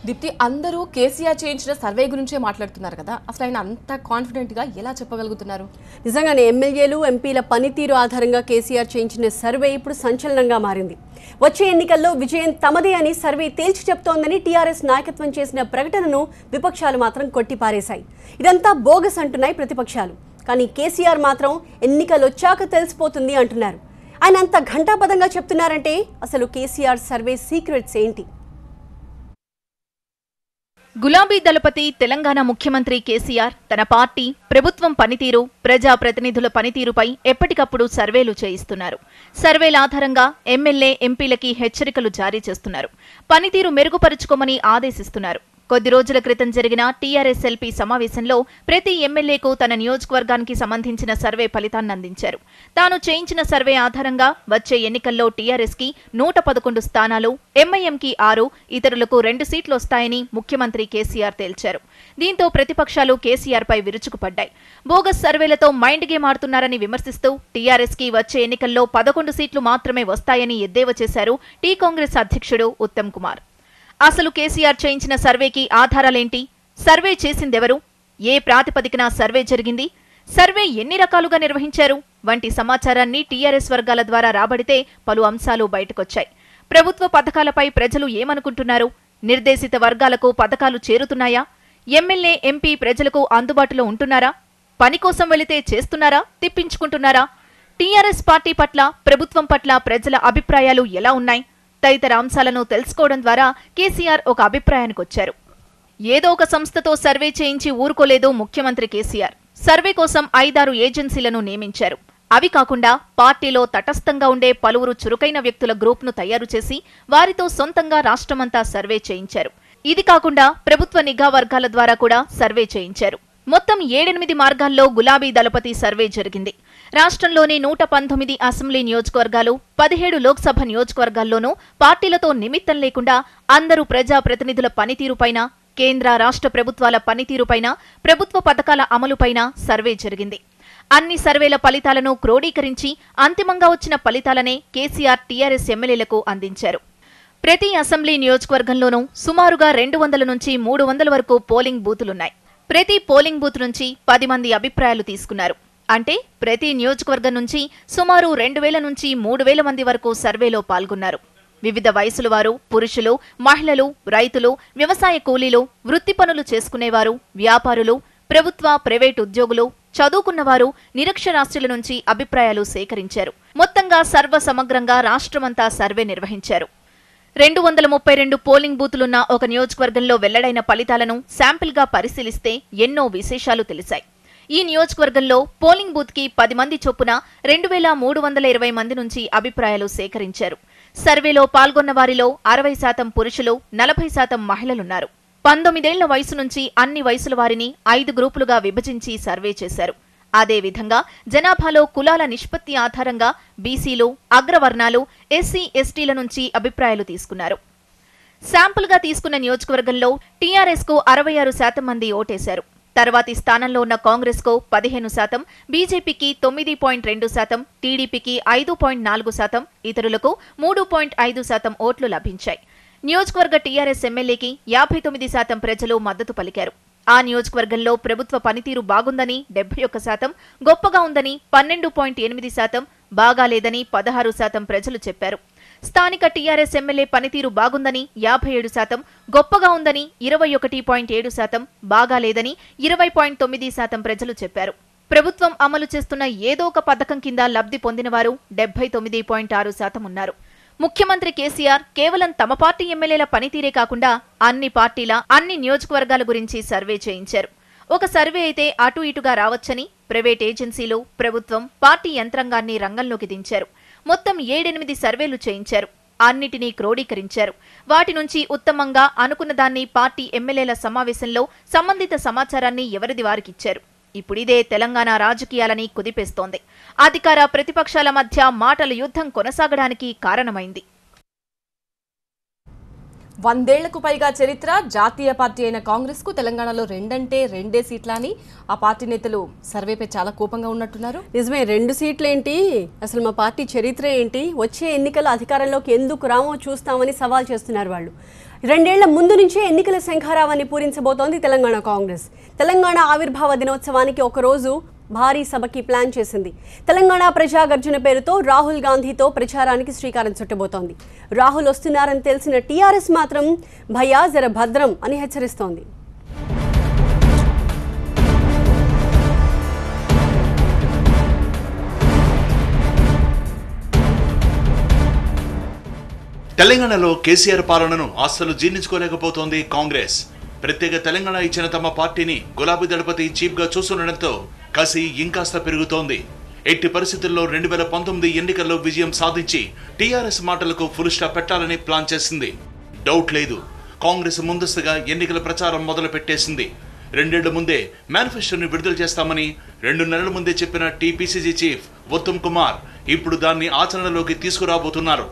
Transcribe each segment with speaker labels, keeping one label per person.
Speaker 1: దీప్తి అందరూ కేసీఆర్ చేయించిన సర్వే గురించే మాట్లాడుతున్నారు కదా, అసలు ఆయన అంత కాన్ఫిడెంట్గా ఎలా చెప్పగలుగుతున్నారు?
Speaker 2: నిజంగానే ఎమ్మెల్యేలు ఎంపీల పనితీరు ఆధారంగా కేసీఆర్ చేయించిన సర్వే ఇప్పుడు సంచలనంగా మారింది. వచ్చే ఎన్నికల్లో విజయం తమదే అని సర్వే తేల్చి చెప్తోందని టీఆర్ఎస్ నాయకత్వం చేసిన ప్రకటనను విపక్షాలు మాత్రం కొట్టిపారేశాయి. ఇదంతా బోగస్ అంటున్నాయి ప్రతిపక్షాలు. కానీ కేసీఆర్ మాత్రం ఎన్నికలు వచ్చాక తెలిసిపోతుంది అంటున్నారు. ఆయన అంత ఘంటాపదంగా చెప్తున్నారంటే అసలు కేసీఆర్ సర్వే సీక్రెట్స్ ఏంటి?
Speaker 3: గులాబీ దళపతి తెలంగాణ ముఖ్యమంత్రి కేసీఆర్ తన పార్టీ, ప్రభుత్వం పనితీరు, ప్రజా ప్రతినిధుల పనితీరుపై ఎప్పటికప్పుడు సర్వేలు చేయిస్తున్నారు. సర్వేల ఆధారంగా ఎమ్మెల్యే, ఎంపీలకి హెచ్చరికలు జారీ చేస్తున్నారు. పనితీరు మెరుగుపరుచుకోమని ఆదేశిస్తున్నారు. కొద్ది రోజుల క్రితం జరిగిన టీఆర్ఎస్ ఎల్పీ సమావేశంలో ప్రతి ఎమ్మెల్యేకు తన నియోజకవర్గానికి సంబంధించిన సర్వే ఫలితాన్ని అందించారు. తాను చేయించిన సర్వే ఆధారంగా వచ్చే ఎన్నికల్లో టీఆర్ఎస్కి 111 స్థానాలు, ఎంఐఎంకి 6, ఇతరులకు 2 సీట్లు వస్తాయని ముఖ్యమంత్రి కేసీఆర్ తేల్చారు. దీంతో ప్రతిపక్షాలు కేసీఆర్పై విరుచుకుపడ్డాయి. బోగస్ సర్వేలతో మైండ్ గేమ్ ఆడుతున్నారని విమర్శిస్తూ టీఆర్ఎస్కి వచ్చే ఎన్నికల్లో 11 సీట్లు మాత్రమే వస్తాయని ఎద్దేవా చేశారు టీ కాంగ్రెస్ అధ్యక్షుడు ఉత్తమ్ కుమార్. అసలు కేసీఆర్ చేయించిన సర్వేకి ఆధారాలేంటి? సర్వే చేసిందెవరు? ఏ ప్రాతిపదికన సర్వే జరిగింది? సర్వే ఎన్ని రకాలుగా నిర్వహించారు? వంటి సమాచారాన్ని టీఆర్ఎస్ వర్గాల ద్వారా రాబడితే పలు అంశాలు బయటకొచ్చాయి. ప్రభుత్వ పథకాలపై ప్రజలు ఏమనుకుంటున్నారు? నిర్దేశిత వర్గాలకు పథకాలు చేరుతున్నాయా? ఎమ్మెల్యే, ఎంపీ ప్రజలకు అందుబాటులో ఉంటున్నారా? పని కోసం వెళితే చేస్తున్నారా, తిప్పించుకుంటున్నారా? టీఆర్ఎస్ పార్టీ పట్ల, ప్రభుత్వం పట్ల ప్రజల అభిప్రాయాలు ఎలా ఉన్నాయి? తదితర అంశాలను తెలుసుకోవడం ద్వారా కేసీఆర్ ఒక అభిప్రాయానికొచ్చారు. ఏదో ఒక సంస్థతో సర్వే చేయించి ఊరుకోలేదు ముఖ్యమంత్రి కేసీఆర్. సర్వే కోసం 5-6 ఏజెన్సీలను నియమించారు. అవి కాకుండా పార్టీలో తటస్థంగా ఉండే పలువురు చురుకైన వ్యక్తుల గ్రూప్ను తయారు చేసి వారితో సొంతంగా రాష్ట్రమంతా సర్వే చేయించారు. ఇది కాకుండా ప్రభుత్వ నిఘా వర్గాల ద్వారా కూడా సర్వే చేయించారు. మొత్తం 7-8 మార్గాల్లో గులాబీ దళపతి సర్వే జరిగింది. రాష్ట్రంలోని 119 అసెంబ్లీ నియోజకవర్గాలు, 17 లోక్సభ నియోజకవర్గాల్లోనూ పార్టీలతో నిమిత్తం లేకుండా అందరూ ప్రజాప్రతినిధుల పనితీరుపైన, కేంద్ర, రాష్ట్ర ప్రభుత్వాల పనితీరుపైన, ప్రభుత్వ పథకాల అమలుపైన సర్వే జరిగింది. అన్ని సర్వేల ఫలితాలను క్రోడీకరించి అంతిమంగా వచ్చిన ఫలితాలనే కేసీఆర్ టీఆర్ఎస్ ఎమ్మెల్యేలకు అందించారు. ప్రతి అసెంబ్లీ నియోజకవర్గంలోనూ సుమారుగా 200 నుంచి 300 వరకు పోలింగ్ బూతులున్నాయి. ప్రతి పోలింగ్ బూత్ నుంచి 10 మంది అభిప్రాయాలు తీసుకున్నారు. అంటే ప్రతి నియోజకవర్గం నుంచి సుమారు 2000 నుంచి 3000 మంది వరకు సర్వేలో పాల్గొన్నారు. వివిధ వయసుల వారు, పురుషులు, మహిళలు, రైతులు, వ్యవసాయ కూలీలు, వృత్తి పనులు చేసుకునేవారు, వ్యాపారులు, ప్రభుత్వ, ప్రైవేటు ఉద్యోగులు, చదువుకున్నవారు, నిరక్షరాస్యుల నుంచి అభిప్రాయాలు సేకరించారు. మొత్తంగా సర్వసమగ్రంగా రాష్ట్రమంతా సర్వే నిర్వహించారు. 232 పోలింగ్ బూతులున్న ఒక నియోజకవర్గంలో వెల్లడైన ఫలితాలను శాంపిల్గా పరిశీలిస్తే ఎన్నో విశేషాలు తెలిసాయి. ఈ నియోజకవర్గంలో పోలింగ్ బూత్కి 10 మంది చొప్పున 2320 మంది నుంచి అభిప్రాయాలు సేకరించారు. సర్వేలో పాల్గొన్న వారిలో 60% పురుషులు, 40% మహిళలున్నారు. 19 ఏళ్ల వయసు నుంచి అన్ని వయసుల వారిని 5 గ్రూపులుగా విభజించి సర్వే చేశారు. అదేవిధంగా జనాభాలో కులాల నిష్పత్తి ఆధారంగా బీసీలు, అగ్రవర్ణాలు, ఎస్సీ, ఎస్టీల నుంచి అభిప్రాయాలు తీసుకున్నారు. శాంపుల్గా తీసుకున్న నియోజకవర్గంలో టీఆర్ఎస్కు 66% మంది ఓటేశారు. తర్వాతి స్థానంలో ఉన్న కాంగ్రెస్కు 15%, బీజేపీకి 9.2%, టీడీపీకి 5.4%, ఇతరులకు 3.5% ఓట్లు లభించాయి. నియోజకవర్గ టీఆర్ఎస్ ఎమ్మెల్యేకి 59% ప్రజలు మద్దతు పలికారు. ఆ నియోజకవర్గంలో ప్రభుత్వ పనితీరు బాగుందని 71%, గొప్పగా ఉందని 12.8%, బాగాలేదని 16% ప్రజలు చెప్పారు. స్థానిక టీఆర్ఎస్ ఎమ్మెల్యే పనితీరు బాగుందని 57%, గొప్పగా ఉందని 21.7%, బాగాలేదని 20.9% ప్రజలు చెప్పారు. ప్రభుత్వం అమలు చేస్తున్న ఏదో ఒక పథకం కింద లబ్ధి పొందినవారు 79.6% ఉన్నారు. ముఖ్యమంత్రి కేసీఆర్ కేవలం తమ పార్టీ ఎమ్మెల్యేల పనితీరే కాకుండా అన్ని పార్టీల, అన్ని నియోజకవర్గాల గురించి సర్వే చేయించారు. ఒక సర్వే అయితే అటు ఇటుగా రావచ్చని ప్రైవేట్ ఏజెన్సీలు, ప్రభుత్వం, పార్టీ యంత్రాంగాన్ని రంగంలోకి దించారు. మొత్తం 7-8 సర్వేలు చేయించారు. అన్నిటినీ క్రోడీకరించారు. వాటి నుంచి ఉత్తమంగా అనుకున్న దాన్ని పార్టీ ఎమ్మెల్యేల సమావేశంలో సంబంధిత సమాచారాన్ని ఎవరిది వారికిచ్చారు. ఇప్పుడిదే తెలంగాణ రాజకీయాలని కుదిపేస్తోంది. అధికార, ప్రతిపక్షాల మధ్య మాటల యుద్ధం కొనసాగడానికి కారణమైంది.
Speaker 1: 100 ఏళ్లకు పైగా చరిత్ర జాతీయ పార్టీ అయిన కాంగ్రెస్ కు తెలంగాణలో 2 సీట్ల అని ఆ పార్టీ నేతలు సర్వేపై చాలా కోపంగా ఉన్నట్టున్నారు.
Speaker 2: నిజమే, 2 సీట్లేంటి, అసలు మా పార్టీ చరిత్ర ఏంటి, వచ్చే ఎన్నికల అధికారంలోకి ఎందుకు రామో చూస్తామని సవాల్ చేస్తున్నారు వాళ్ళు. రెండేళ్ల ముందు నుంచే ఎన్నికల శంఖారావాన్ని పూరించబోతోంది తెలంగాణ కాంగ్రెస్. తెలంగాణ ఆవిర్భావ దినోత్సవానికి ఒకరోజు భారీ సభకి ప్లాన్ చేసింది. తెలంగాణ ప్రజాగర్జన పేరుతో రాహుల్ గాంధీతో ప్రచారానికి శ్రీకారం చుట్టబోతోంది. రాహుల్ వస్తున్నారని తెలిసిన టీఆర్ఎస్ మాత్రం భయ్యా జర భద్రం అని హెచ్చరిస్తోంది.
Speaker 4: తెలంగాణలో కేసీఆర్ పాలనను అస్సలు జీర్ణించుకోలేకపోతోంది కాంగ్రెస్. ప్రత్యేక తెలంగాణ ఇచ్చిన తమ పార్టీని గులాబీ దళపతి చీఫ్ గా చూస్తుండటంతో కసి ఇంకాస్త పెరుగుతోంది. ఎట్టి పరిస్థితుల్లో 2019 ఎన్నికల్లో విజయం సాధించి టీఆర్ఎస్ మాటలకు ఫుల్ స్టాప్ పెట్టాలని ప్లాన్ చేసింది. డౌట్ లేదు, కాంగ్రెస్ ముందస్తుగా ఎన్నికల ప్రచారం మొదలు పెట్టేసింది. 2 ఏళ్ల ముందే మేనిఫెస్టోని విడుదల చేస్తామని 2 నెలల ముందే చెప్పిన టీపీసీసీ చీఫ్ ఉత్తమ్ కుమార్ ఇప్పుడు దాన్ని ఆచరణలోకి తీసుకురాబోతున్నారు.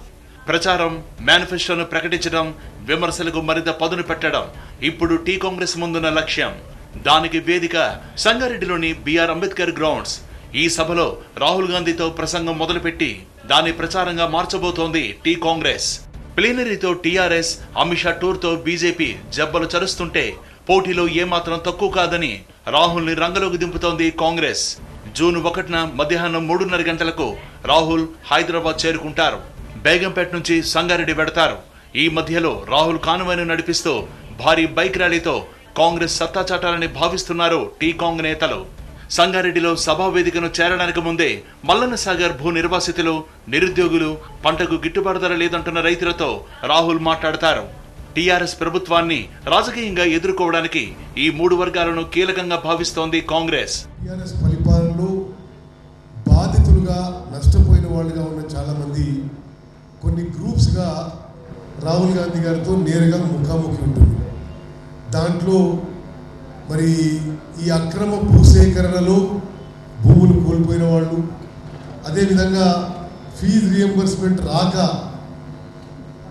Speaker 4: ప్రచారం, మేనిఫెస్టోను ప్రకటించడం, విమర్శలకు మరింత పదును పెట్టడం ఇప్పుడు టీ కాంగ్రెస్ ముందున్న లక్ష్యం. దానికి వేదిక సంగారెడ్డిలోని బిఆర్ అంబేద్కర్ గ్రౌండ్స్. ఈ సభలో రాహుల్ గాంధీతో ప్రసంగం మొదలుపెట్టి దాన్ని ప్రచారంగా మార్చబోతోంది టీ కాంగ్రెస్. ప్లీనరీతో టీఆర్ఎస్, అమిత్ షా టూర్తో బీజేపీ జబ్బలు చరుస్తుంటే పోటీలో ఏమాత్రం తక్కువ కాదని రాహుల్ ని రంగంలోకి దింపుతోంది కాంగ్రెస్. జూన్ 1న మధ్యాహ్నం 3:30 గంటలకు రాహుల్ హైదరాబాద్ చేరుకుంటారు. బేగంపేట నుంచి సంగారెడ్డి వెడతారు. ఈ మధ్యలో రాహుల్ కాన్వాయ్ను నడిపిస్తూ భారీ బైక్ ర్యాలీతో కాంగ్రెస్ సత్తా చాటాలని భావిస్తున్నారు టీ కాంగ్ నేతలు. సంగారెడ్డిలో సభా వేదికను చేరడానికి ముందే మల్లన్న సాగర్ భూ నిర్వాసితులు, నిరుద్యోగులు, పంటకు గిట్టుబాటు ధర లేదంటున్న రైతులతో రాహుల్ మాట్లాడతారు. టీఆర్ఎస్ ప్రభుత్వాన్ని రాజకీయంగా ఎదుర్కోవడానికి ఈ 3 వర్గాలను కీలకంగా భావిస్తోంది కాంగ్రెస్.
Speaker 5: టీఆర్ఎస్ పరిపాలనలో బాధితులుగా నష్టపోయిన వాళ్ళుగా ఉన్న చాలా మంది కొన్ని గ్రూప్స్గా రాహుల్ గాంధీ గారితో నేరుగా ముఖాముఖి ఉంటుంది. దాంట్లో మరి ఈ అక్రమ భూసేకరణలో భూములు కోల్పోయిన వాళ్ళు, అదేవిధంగా ఫీజు రియంబర్స్మెంట్ రాక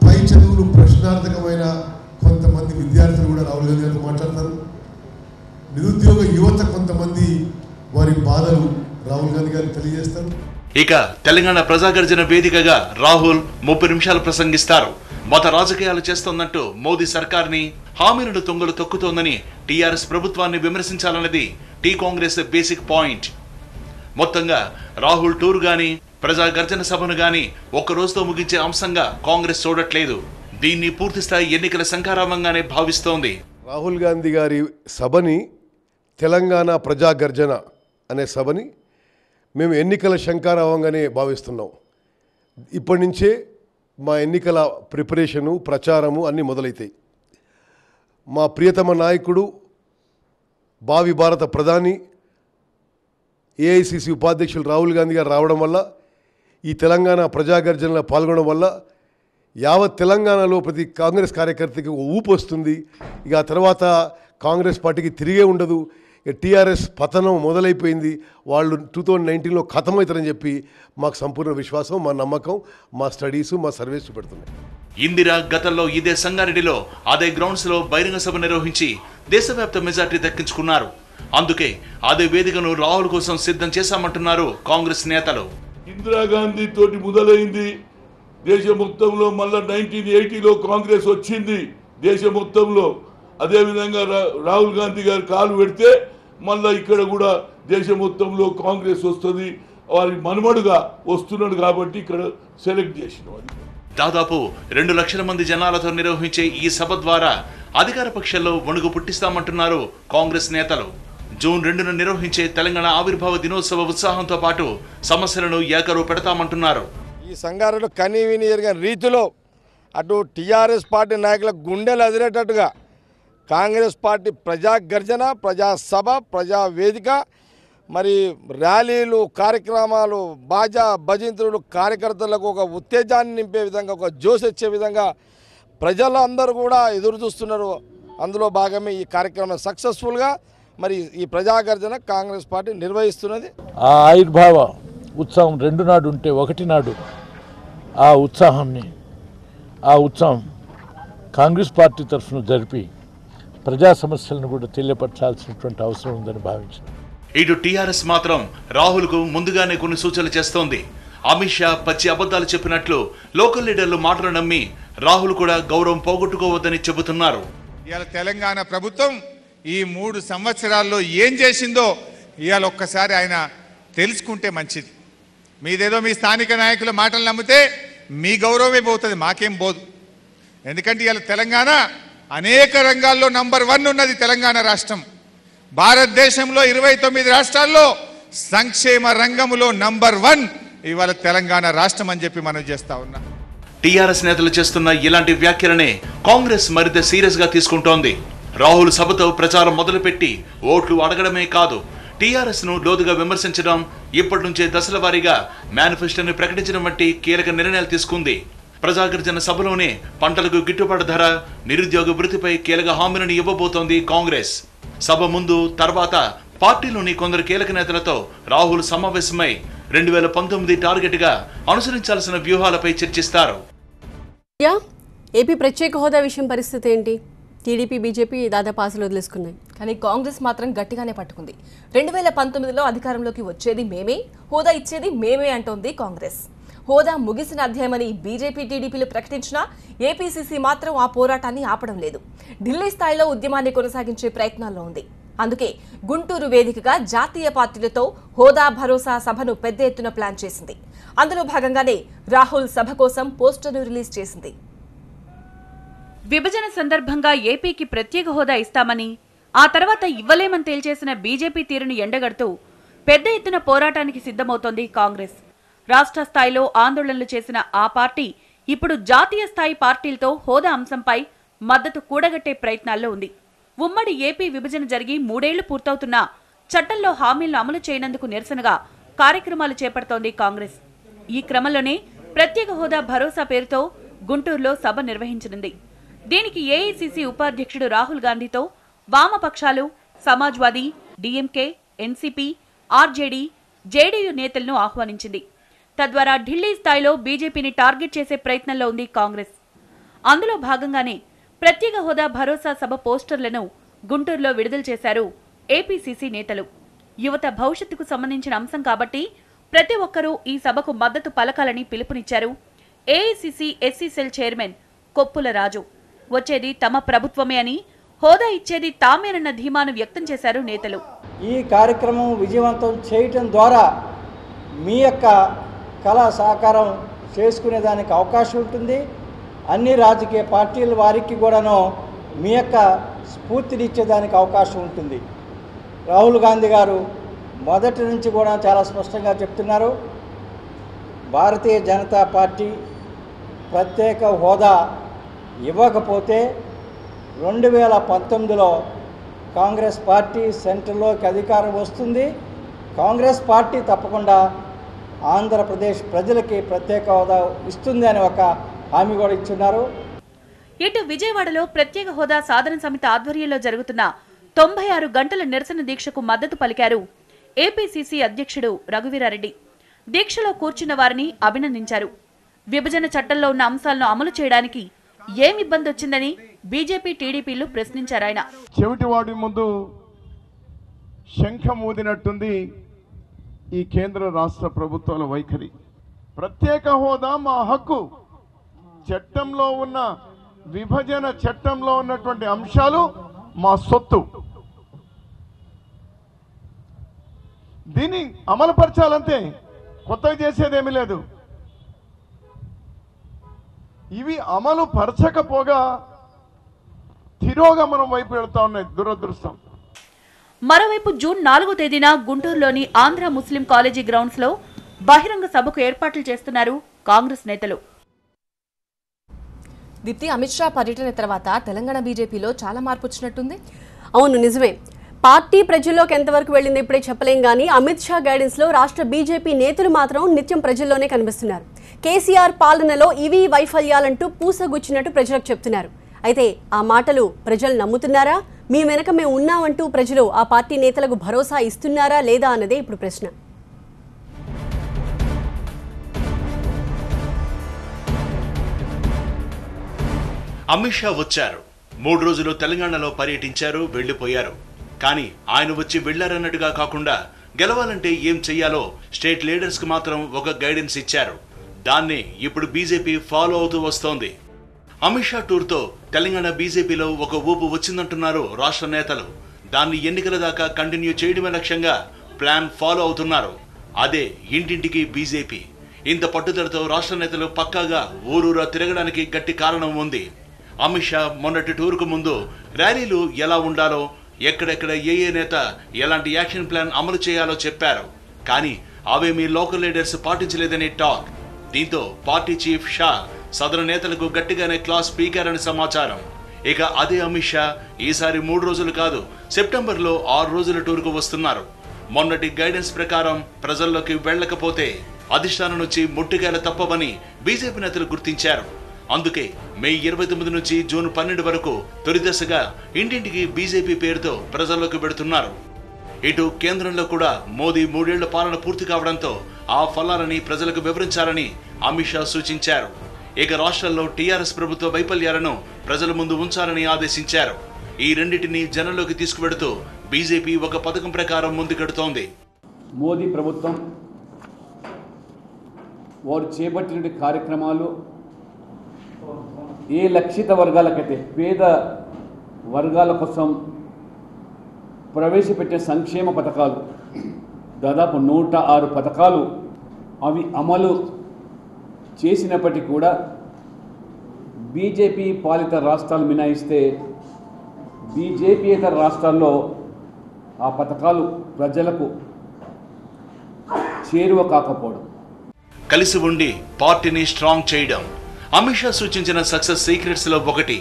Speaker 5: పై చదువులు ప్రశ్నార్థకమైన కొంతమంది విద్యార్థులు కూడా రాహుల్ గాంధీ గారితో మాట్లాడతారు. నిరుద్యోగ యువత కొంతమంది వారి బాధలు రాహుల్ గాంధీ గారికి తెలియజేస్తారు.
Speaker 4: ఇక తెలంగాణ ప్రజాగర్జన వేదికగా రాహుల్ 30 నిమిషాలు ప్రసంగిస్తారు. మత రాజకీయాలు చేస్తోందంటూ మోదీ సర్కార్ని, హామీలను తొంగలు తొక్కుతోందని టీఆర్ఎస్ ప్రభుత్వాన్ని విమర్శించాలన్నది టీ కాంగ్రెస్ బేసిక్ పాయింట్. మొత్తంగా రాహుల్ టూర్ గాని, ప్రజాగర్జన సభను గాని ఒక్క రోజుతో ముగించే అంశంగా కాంగ్రెస్ చూడట్లేదు. దీన్ని పూర్తిస్థాయి ఎన్నికల శంఖారావంగానే భావిస్తోంది.
Speaker 5: రాహుల్ గాంధీ గారి సభని, తెలంగాణ ప్రజాగర్జన అనే సభని మేము ఎన్నికల శంఖారావంగానే భావిస్తున్నాం. ఇప్పటి నుంచే మా ఎన్నికల ప్రిపరేషను, ప్రచారము అన్నీ మొదలవుతాయి. మా ప్రియతమ నాయకుడు, భావి భారత ప్రధాని, ఏఐసిసి ఉపాధ్యక్షులు రాహుల్ గాంధీ గారు రావడం వల్ల, ఈ తెలంగాణ ప్రజాగర్జనలో పాల్గొనడం వల్ల యావత్ తెలంగాణలో ప్రతి కాంగ్రెస్ కార్యకర్తకి ఊపు వస్తుంది. ఇక ఆ తర్వాత కాంగ్రెస్ పార్టీకి తిరిగే ఉండదు. టీఆర్ఎస్ పతనం మొదలైపోయింది, వాళ్ళు 2019లో ఖతమవుతారని చెప్పి మాకు సంపూర్ణ విశ్వాసం, మా నమ్మకం, మా స్టడీసు, మా సర్వేస్ చూపెడుతున్నాయి.
Speaker 4: ఇందిరా గతంలో ఇదే సంగారెడ్డిలో అదే గ్రౌండ్స్లో బహిరంగ సభ నిర్వహించి దేశవ్యాప్త మెజార్టీ దక్కించుకున్నారు. అందుకే అదే వేదికను రాహుల్ కోసం సిద్ధం చేశామంటున్నారు కాంగ్రెస్ నేతలు.
Speaker 6: ఇందిరాగాంధీ తోటి మొదలైంది దేశ మొత్తంలో, మళ్ళా 1980లో కాంగ్రెస్ వచ్చింది దేశ మొత్తంలో. అదేవిధంగా రాహుల్ గాంధీ గారు కాలు పెడితే మళ్ళీ ఇక్కడ కూడా దేశ మొత్తంలో కాంగ్రెస్ వస్తుంది. వారి మనుమడుగా వస్తున్నాడు కాబట్టి ఇక్కడ సెలెక్ట్ చేసిన
Speaker 4: దాదాపు 2 లక్షల మంది జనాలతో నిర్వహించే ఈ సభ ద్వారా అధికార పక్షంలో వణుకు పుట్టిస్తామంటున్నారు కాంగ్రెస్ నేతలు. జూన్ 2న నిర్వహించే తెలంగాణ ఆవిర్భావ దినోత్సవ ఉత్సాహంతో పాటు సమస్యలను ఏకరువు పెడతామంటున్నారు.
Speaker 7: ఈ సంగారెడ్డిలో కనీవిని ఎరిగిన రీతిలో అటు టీఆర్ఎస్ పార్టీ నాయకుల గుండెలు అదిరేటట్టుగా కాంగ్రెస్ పార్టీ ప్రజాగర్జన, ప్రజాసభ, ప్రజావేదిక, మరి ర్యాలీలు, కార్యక్రమాలు, బాజా భజంత్రులు కార్యకర్తలకు ఒక ఉత్తేజాన్ని నింపే విధంగా, ఒక జోష్ వచ్చే విధంగా ప్రజలందరూ కూడా ఎదురు చూస్తున్నారు. అందులో భాగమే ఈ కార్యక్రమం సక్సెస్ఫుల్గా మరి ఈ ప్రజాగర్జన కాంగ్రెస్ పార్టీ నిర్వహిస్తున్నది.
Speaker 8: ఆ ఆవిర్భావ ఉత్సవం 2 నాడు ఉంటే 1 నాడు ఆ ఉత్సవం కాంగ్రెస్ పార్టీ తరఫున జరిపి ప్రజా సమస్యలను కూడా తెలియపరచాల్సినటువంటి అవసరం ఉందని భావించారు.
Speaker 4: ఇటు టీఆర్ఎస్ మాత్రం రాహుల్ కు ముందుగానే కొన్ని సూచనలు చేస్తోంది. అమిత్ షా పచ్చి అబద్ధాలు చెప్పినట్లు లోకల్ లీడర్లు మాటలు నమ్మి రాహుల్ కూడా గౌరవం పోగొట్టుకోవద్దని చెబుతున్నారు.
Speaker 9: ఇవాళ తెలంగాణ ప్రభుత్వం ఈ 3 సంవత్సరాల్లో ఏం చేసిందో ఇవాళ ఒక్కసారి ఆయన తెలుసుకుంటే మంచిది. మీదేదో మీ స్థానిక నాయకుల మాటలు నమ్మితే మీ గౌరవమే పోతుంది, మాకేం పోదు. ఎందుకంటే ఇవాళ తెలంగాణ అనేక రంగాల్లో నంబర్ 1 ఉన్నది. తెలంగాణ రాష్ట్రం భారతదేశంలో 29 రాష్ట్రాల్లో సంక్షేమ రంగంలో నంబర్ 1 ఇవాళ తెలంగాణ రాష్ట్రం అని చెప్పి మనం చేస్తా ఉన్నాం.
Speaker 4: టీఆర్ఎస్ నేతలు చేస్తున్న ఇలాంటి వ్యాఖ్యలనే కాంగ్రెస్ మరింత సీరియస్ గా తీసుకుంటోంది. రాహుల్ సభతో ప్రచారం మొదలుపెట్టి ఓట్లు అడగడమే కాదు, టీఆర్ఎస్ ను లోతుగా విమర్శించడం, ఇప్పటి నుంచే దశల వారీగా మేనిఫెస్టోని ప్రకటించడం వంటి కీలక నిర్ణయాలు తీసుకుంది. ప్రజాగర్జన సభలోనే పంటలకు గిట్టుబాటు ధర, నిరుద్యోగ వృత్తిపై కీలక హామీలను ఇవ్వబోతోంది కాంగ్రెస్. సభ ముందు తర్వాత పార్టీలోని కొందరు కీలక నేతలతో రాహుల్ సమావేశమై 2019 టార్గెట్ గా అనుసరించాల్సిన వ్యూహాలపై చర్చిస్తారు.
Speaker 2: ఏపీ ప్రత్యేక హోదా విషయం పరిస్థితి ఏంటి? టీడీపీ, బీజేపీ దాదాపు ఆశలు వదిలేసుకున్నాయి,
Speaker 1: కానీ కాంగ్రెస్ మాత్రం గట్టిగానే పట్టుకుంది. 2019లో అధికారంలోకి వచ్చేది మేమే, హోదా ఇచ్చేది మేమే అంటోంది కాంగ్రెస్. హోదా ముగిసిన అధ్యాయమని బీజేపీ, టీడీపీలు ప్రకటించినా ఏపీసీసీ మాత్రం ఆ పోరాటాన్ని ఆపడం లేదు. ఢిల్లీ స్థాయిలో ఉద్యమాన్ని కొనసాగించే ప్రయత్నాల్లో ఉంది. అందుకే గుంటూరు వేదికగా జాతీయ పార్టీలతో హోదా భరోసా సభను పెద్ద ఎత్తున ప్లాన్ చేసింది. అందులో భాగంగానే రాహుల్ సభ కోసం పోస్టర్ను రిలీజ్ చేసింది.
Speaker 10: విభజన సందర్భంగా ఏపీకి ప్రత్యేక హోదా ఇస్తామని, ఆ తర్వాత ఇవ్వలేమని తేల్చేసిన బీజేపీ తీరును ఎండగడుతూ పెద్ద ఎత్తున పోరాటానికి సిద్ధమవుతోంది కాంగ్రెస్. రాష్ట్ర స్థాయిలో ఆందోళనలు చేసిన ఆ పార్టీ ఇప్పుడు జాతీయ స్థాయి పార్టీలతో హోదా అంశంపై మద్దతు కూడగట్టే ప్రయత్నాల్లో ఉంది. ఉమ్మడి ఏపీ విభజన జరిగి 3 ఏళ్లు పూర్తవుతున్నా చట్టంలో హామీలను అమలు చేయనందుకు నిరసనగా కార్యక్రమాలు చేపడుతోంది కాంగ్రెస్. ఈ క్రమంలోనే ప్రత్యేక హోదా భరోసా పేరుతో గుంటూరులో సభ నిర్వహించనుంది. దీనికి ఏఐసీసీ ఉపాధ్యక్షుడు రాహుల్ గాంధీతో వామపక్షాలు, Samajwadi, DMK, NCP, RJD, JDU నేతలను ఆహ్వానించింది. తద్వారా ఢిల్లీ స్థాయిలో బీజేపీని టార్గెట్ చేసే ప్రయత్నంలో ఉంది కాంగ్రెస్. అందులో భాగంగానే ప్రత్యేక హోదా భరోసా సభ పోస్టర్లను గుంటూరులో విడుదల చేశారు ఏపీసీసీ నేతలు. యువత భవిష్యత్తుకు సంబంధించిన అంశం కాబట్టి ప్రతి ఒక్కరూ ఈ సభకు మద్దతు పలకాలని పిలుపునిచ్చారు AICC SC cell chairman Koppula Raju. వచ్చేది తమ ప్రభుత్వమే అని, హోదా ఇచ్చేది తామేనన్న ధీమాను వ్యక్తం చేశారు నేతలు.
Speaker 11: ఈ కార్యక్రమం విజయవంతం చేయటం ద్వారా మీ యొక్క కళ సాకారం చేసుకునేదానికి అవకాశం ఉంటుంది. అన్ని రాజకీయ పార్టీల వారికి కూడాను మీ యొక్క స్ఫూర్తినిచ్చేదానికి అవకాశం ఉంటుంది. రాహుల్ గాంధీ గారు మొదటి నుంచి కూడా చాలా స్పష్టంగా చెప్తున్నారు, భారతీయ జనతా పార్టీ ప్రత్యేక హోదా ఇవ్వకపోతే 2019లో కాంగ్రెస్ పార్టీ సెంట్రల్లోకి అధికారం వస్తుంది. కాంగ్రెస్ పార్టీ తప్పకుండా ఆంధ్రప్రదేశ్ ప్రజలకి ప్రత్యేక హోదా ఇస్తుంది అని ఒక హామీ కూడా ఇచ్చున్నారు.
Speaker 10: ఇటు విజయవాడలో ప్రత్యేక హోదా సాధన సమితి ఆధ్వర్యంలో జరుగుతున్న 96 గంటల నిరసన దీక్షకు మద్దతు పలికారు ఏపీసీసీ అధ్యక్షుడు రఘువీరారెడ్డి. దీక్షలో కూర్చున్న వారిని అభినందించారు. విభజన చట్టంలో ఉన్న అంశాలను అమలు చేయడానికి ఏమి ఇబ్బంది వచ్చిందని బీజేపీ, టీడీపీలు ప్రశ్నించారాయన.
Speaker 12: చెవిటివాడి ముందు శంఖం ఊదినట్టుంది ఈ కేంద్ర రాష్ట్ర ప్రభుత్వాల వైఖరి. ప్రత్యేక హోదా మా హక్కు, చట్టంలో ఉన్న విభజన చట్టంలో ఉన్నటువంటి అంశాలు మా సొత్తు. దీన్ని అమలుపరచాలంతే, కొత్తగా చేసేదేమీ లేదు. ఇవి అమలు పరచకపోగా తిరోగమనం వైపు వెళ్తా ఉన్నాయి, దురదృష్టం.
Speaker 10: మరోవైపు జూన్ 4వ తేదీన గుంటూరులోని ఆంధ్ర ముస్లిం కాలేజీ గ్రౌండ్స్ లో బహిరంగ సభకు ఏర్పాట్లు చేస్తున్నారు కాంగ్రెస్ నేతలు.
Speaker 1: దీప్తి, అమిత్ షా పర్యటన తర్వాత తెలంగాణ బీజేపీలో చాలా మార్పు వచ్చినట్టుంది.
Speaker 2: అవును, నిజమే. పార్టీ ప్రజల్లోకి ఎంతవరకు వెళ్ళింది ఇప్పుడే చెప్పలేం, కానీ అమిత్ షా గైడెన్స్ లో రాష్ట్ర బీజేపీ నేతలు మాత్రం నిత్యం ప్రజల్లోనే కనిపిస్తున్నారు. కేసీఆర్ పాలనలో ఇవి వైఫల్యాలంటూ పూసగుచ్చినట్టు ప్రజలకు చెప్తున్నారు. అయితే ఆ మాటలు ప్రజలు నమ్ముతున్నారా? మీ వెనక మేము ఉన్నామంటూ ప్రజలు ఆ పార్టీ నేతలకు భరోసా ఇస్తున్నారా లేదా అన్నదే ఇప్పుడు ప్రశ్న.
Speaker 4: అమిత్ షా వచ్చారు, 3 రోజులు తెలంగాణలో పర్యటించారు, వెళ్లిపోయారు. కానీ ఆయన వచ్చి వెళ్లారన్నట్టుగా కాకుండా గెలవాలంటే ఏం చెయ్యాలో స్టేట్ లీడర్స్ కు మాత్రం ఒక గైడెన్స్ ఇచ్చారు. దాన్ని ఇప్పుడు బీజేపీ ఫాలో అవుతూ వస్తోంది. అమిత్ షా టూర్తో తెలంగాణ బీజేపీలో ఒక ఊపు వచ్చిందంటున్నారు రాష్ట్ర నేతలు. దాన్ని ఎన్నికల దాకా కంటిన్యూ చేయడమే లక్ష్యంగా ప్లాన్ ఫాలో అవుతున్నారు. అదే ఇంటింటికి బీజేపీ. ఇంత పట్టుదలతో రాష్ట్ర నేతలు పక్కాగా ఊరూరా తిరగడానికి గట్టి కారణం ఉంది. అమిత్ షా మొన్నటి టూర్కు ముందు ర్యాలీలు ఎలా ఉండాలో, ఎక్కడెక్కడ ఏ నేత ఎలాంటి యాక్షన్ ప్లాన్ అమలు చేయాలో చెప్పారు. కానీ అవేమీ లోకల్ లీడర్స్ పాటించలేదని టాక్. దీంతో పార్టీ చీఫ్ షా సదరు నేతలకు గట్టిగానే క్లాస్ పీకారని సమాచారం. ఇక అదే అమిత్ షా ఈసారి 3 రోజులు కాదు, సెప్టెంబర్లో 6 రోజుల టూర్కు వస్తున్నారు. మొన్నటి గైడెన్స్ ప్రకారం ప్రజల్లోకి వెళ్లకపోతే అధిష్టానం నుంచి ముట్టుకాయలు తప్పవని బీజేపీ నేతలు గుర్తించారు. అందుకే మే 29 నుంచి జూన్ 12 వరకు తొలి దశగా ఇంటింటికి బీజేపీ పేరుతో ప్రజల్లోకి పెడుతున్నారు. ఇటు కేంద్రంలో కూడా మోదీ 3 ఏళ్ల పాలన పూర్తి కావడంతో ఆ ఫలాలని ప్రజలకు వివరించాలని అమిత్ షా సూచించారు. ఇక రాష్ట్రాల్లో టీఆర్ఎస్ ప్రభుత్వ వైఫల్యాలను ప్రజల ముందు ఉంచాలని ఆదేశించారు. ఈ రెండింటిని జనంలోకి తీసుకువెడుతూ బీజేపీ ఒక పథకం ప్రకారం ముందుకెడుతోంది.
Speaker 13: మోదీ ప్రభుత్వం వారు చేపట్టిన కార్యక్రమాలు ఏ లక్షిత వర్గాలకైతే పేద వర్గాల కోసం ప్రవేశపెట్టిన సంక్షేమ పథకాలు దాదాపు 106 పథకాలు అవి అమలు చేసినప్పటికీ కూడా బీజేపీ పాలిత రాష్ట్రాలు మినహాయిస్తే బీజేపీయేతర రాష్ట్రాల్లో ఆ పథకాలు ప్రజలకు చేరువ కాకపోవడం.
Speaker 4: కలిసి ఉండి పార్టీని స్ట్రాంగ్ చేయడం అమిత్ షా సూచించిన సక్సెస్ సీక్రెట్స్ లో ఒకటి.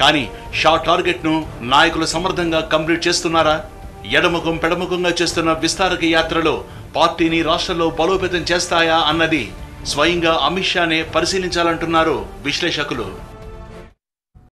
Speaker 4: కానీ షా టార్గెట్ ను నాయకులు సమర్థంగా కంప్లీట్ చేస్తున్నారా? ఎడముఖం పెడముఖంగా చేస్తున్న విస్తారక యాత్రలో పార్టీని రాష్ట్రంలో బలోపేతం చేస్తాయా అన్నది స్వయంగా అమిత్ షానే పరిశీలించాలంటున్నారు విశ్లేషకులు.